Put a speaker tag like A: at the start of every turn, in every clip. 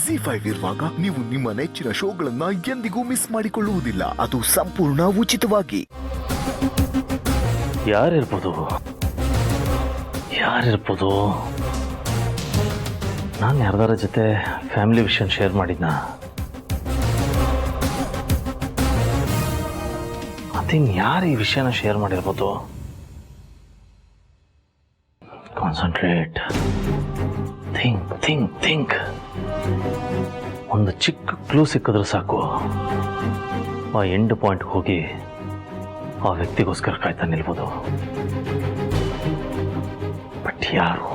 A: ZEE5 ಇರುವಾಗ ನೀವು ನಿಮ್ಮ ನೆಚ್ಚಿನ ಶೋಗಳನ್ನ ಎಂದಿಗೂ ಮಿಸ್ ಮಾಡಿಕೊಳ್ಳುವುದಿಲ್ಲ. ಅದು ಸಂಪೂರ್ಣ ಉಚಿತವಾಗಿ.
B: ಯಾರಿರ್ಬೋದು ನಾನು ಯಾರ್ದಾರ ಜೊತೆ ಫ್ಯಾಮಿಲಿ ವಿಷಯ ಶೇರ್ ಮಾಡಿದ್ನ? ಅದೇನು ಯಾರು ಈ ವಿಷಯನ ಶೇರ್ ಮಾಡಿರ್ಬೋದು? Concentrate, think. ಒಂದು ಚಿಕ್ಕ ಕ್ಲೂ ಸಿಕ್ಕಿದ್ರೆ ಸಾಕು, ಆ ಎಂಡ್ ಪಾಯಿಂಟ್ಗೆ ಹೋಗಿ ಆ ವ್ಯಕ್ತಿಗೋಸ್ಕರ ಕಾಯ್ತಾ ನಿಲ್ಬೋದು. ಬಟ್ ಯಾರು?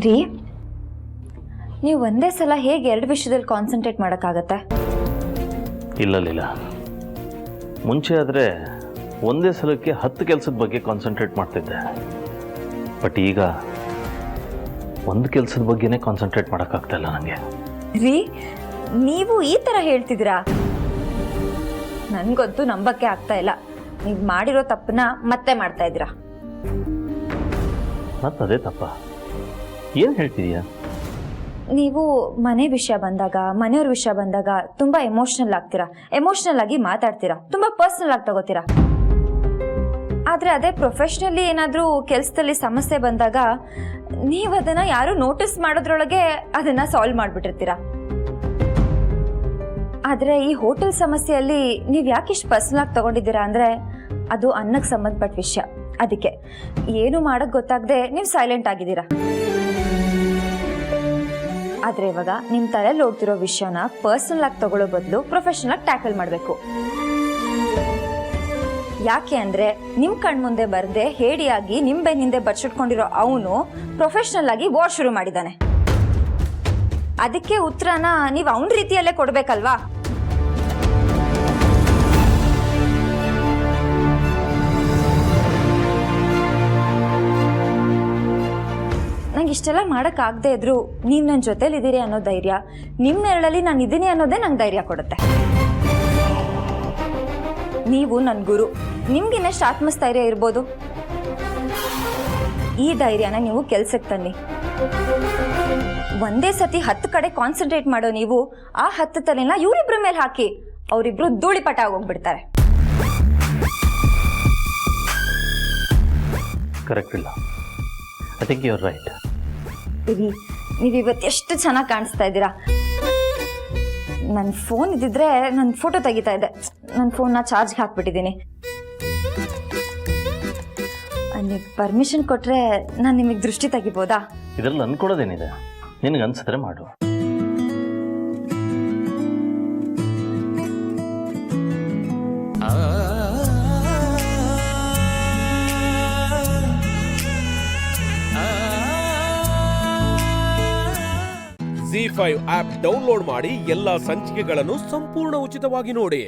C: ರೀ, ನೀವು ಒಂದೇ ಸಲ ಹೇಗೆ ಎರಡು ವಿಷಯದಲ್ಲಿ ಕಾನ್ಸಂಟ್ರೇಟ್ ಮಾಡೋಕ್ಕಾಗತ್ತೆ?
B: ಇಲ್ಲ, ಮುಂಚೆ ಆದರೆ ಒಂದೇ ಸಲಕ್ಕೆ 10 ಕೆಲಸದ ಬಗ್ಗೆ ಕಾನ್ಸಂಟ್ರೇಟ್ ಮಾಡ್ತಿದ್ದೆ. ಬಟ್ ಈಗ ಒಂದು ಕೆಲಸದ ಬಗ್ಗೆನೇ ಕಾನ್ಸಂಟ್ರೇಟ್ ಮಾಡೋಕ್ಕಾಗ್ತಾ ಇಲ್ಲ ನನಗೆ.
C: ರೀ, ನೀವು ಈ ಥರ ಹೇಳ್ತಿದ್ದೀರಾ? ನನಗಂತೂ ನಂಬಕ್ಕೆ ಆಗ್ತಾ ಇಲ್ಲ. ನೀವು ಮಾಡಿರೋ ತಪ್ಪನ್ನ ಮತ್ತೆ ಮಾಡ್ತಾ ಇದ್ದೀರಾ.
B: ಮತ್ತದೇ ತಪ್ಪ? ಏನು ಹೇಳ್ತಿದೀಯಾ?
C: ನೀವು ಮನೆ ವಿಷಯ ಬಂದಾಗ, ಮನೆಯವ್ರ ವಿಷಯ ಬಂದಾಗ ತುಂಬ ಎಮೋಷ್ನಲ್ ಆಗ್ತೀರಾ, ಎಮೋಷ್ನಲ್ ಆಗಿ ಮಾತಾಡ್ತೀರಾ, ತುಂಬ ಪರ್ಸ್ನಲ್ ಆಗಿ ತಗೋತೀರಾ. ಆದರೆ ಅದೇ ಪ್ರೊಫೆಷ್ನಲಿ ಏನಾದರೂ ಕೆಲಸದಲ್ಲಿ ಸಮಸ್ಯೆ ಬಂದಾಗ ನೀವು ಅದನ್ನು ಯಾರು ನೋಟಿಸ್ ಮಾಡೋದ್ರೊಳಗೆ ಅದನ್ನು ಸಾಲ್ವ್ ಮಾಡಿಬಿಟ್ಟಿರ್ತೀರಾ. ಆದರೆ ಈ ಹೋಟೆಲ್ ಸಮಸ್ಯೆಯಲ್ಲಿ ನೀವು ಯಾಕಿಷ್ಟು ಪರ್ಸ್ನಲ್ ಆಗಿ ತಗೊಂಡಿದ್ದೀರಾ ಅಂದರೆ ಅದು ಅನ್ನಕ್ಕೆ ಸಂಬಂಧಪಟ್ಟ ವಿಷಯ. ಅದಕ್ಕೆ ಏನು ಮಾಡೋಕ್ಕೆ ಗೊತ್ತಾಗದೆ ನೀವು ಸೈಲೆಂಟ್ ಆಗಿದ್ದೀರಾ. ಆದರೆ ಇವಾಗ ನಿಮ್ಮ ತಲೆಯಲ್ಲಿ ಓಡ್ತಿರೋ ವಿಷಯನ ಪರ್ಸನಲ್ ಆಗಿ ತಗೊಳ್ಳೋ ಬದಲು ಪ್ರೊಫೆಷನಲ್ ಆಗಿ ಟ್ಯಾಕಲ್ ಮಾಡಬೇಕು. ಯಾಕೆ ಅಂದರೆ ನಿಮ್ಮ ಕಣ್ಮುಂದೆ ಬರದೆ ಹೇಡಿಯಾಗಿ ನಿಮ್ಮ ಬೆನ್ನಿಂದೆ ಬಚ್ಚಿಟ್ಕೊಂಡಿರೋ ಅವನು ಪ್ರೊಫೆಷನಲ್ ಆಗಿ ವಾರ್ ಶುರು ಮಾಡಿದ್ದಾನೆ. ಅದಕ್ಕೆ ಉತ್ತರನ ನೀವು ಅವನ ರೀತಿಯಲ್ಲೇ ಕೊಡಬೇಕಲ್ವಾ? ನಂಗೆ ಇಷ್ಟೆಲ್ಲ ಮಾಡೋಕ್ಕಾಗದೇ ಇದ್ರು ನೀವು ನನ್ನ ಜೊತೆಲಿದ್ದೀರಿ ಅನ್ನೋ ಧೈರ್ಯ, ನಿಮ್ಮ ನೆರಳಲ್ಲಿ ನಾನು ಇದ್ದೀನಿ ಅನ್ನೋದೇ ನಂಗೆ ಧೈರ್ಯ ಕೊಡುತ್ತೆ. ನೀವು ನನ್ನ ಗುರು, ನಿಮ್ಗಿನ್ನಷ್ಟು ಆತ್ಮಸ್ಥೈರ್ಯ ಇರ್ಬೋದು. ಈ ಧೈರ್ಯನ ನೀವು ಕೆಲ್ಸಕ್ಕೆ ತನ್ನಿ. ಒಂದೇ ಸತಿ 10 ಕಡೆ ಕಾನ್ಸಂಟ್ರೇಟ್ ಮಾಡೋ ನೀವು ಆ 10 ತಲೆನ ಇವರಿಬ್ರ ಮೇಲೆ ಹಾಕಿ ಅವರಿಬ್ರು ಧೂಳಿಪಟ ಆಗೋಗ್ಬಿಡ್ತಾರೆ.
B: ಕರೆಕ್ಟ್ ಇಲ್ಲ. I think you are right.
C: ನೀವು ಇವತ್ತು ಎಷ್ಟು ಚೆನ್ನಾಗಿ ಕಾಣಿಸ್ತಾ ಇದ್ದೀರಾ. ನನ್ನ ಫೋನ್ ಇದ್ದಿದ್ರೆ ನನ್ನ ಫೋಟೋ ತೆಗಿತಾ ಇದ್ದೆ. ನನ್ನ ಫೋನ್ನ ಚಾರ್ಜ್ಗೆ ಹಾಕ್ಬಿಟ್ಟಿದ್ದೀನಿ. ನೀವು ಪರ್ಮಿಷನ್ ಕೊಟ್ಟರೆ ನಾನು ನಿಮಗೆ ದೃಷ್ಟಿ ತೆಗಿಬೋದಾ?
B: ಇದರಲ್ಲಿ ಅನ್ಕೊಡೋದೇನಿದೆ? ನಿನಗೆ ಅನ್ಸಿದ್ರೆ ಮಾಡು.
D: ZEE5 ಆಪ್ ಡೌನ್ಲೋಡ್ ಮಾಡಿ ಎಲ್ಲಾ ಸಂಚಿಕೆಗಳನ್ನು ಸಂಪೂರ್ಣ ಉಚಿತವಾಗಿ ನೋಡಿ.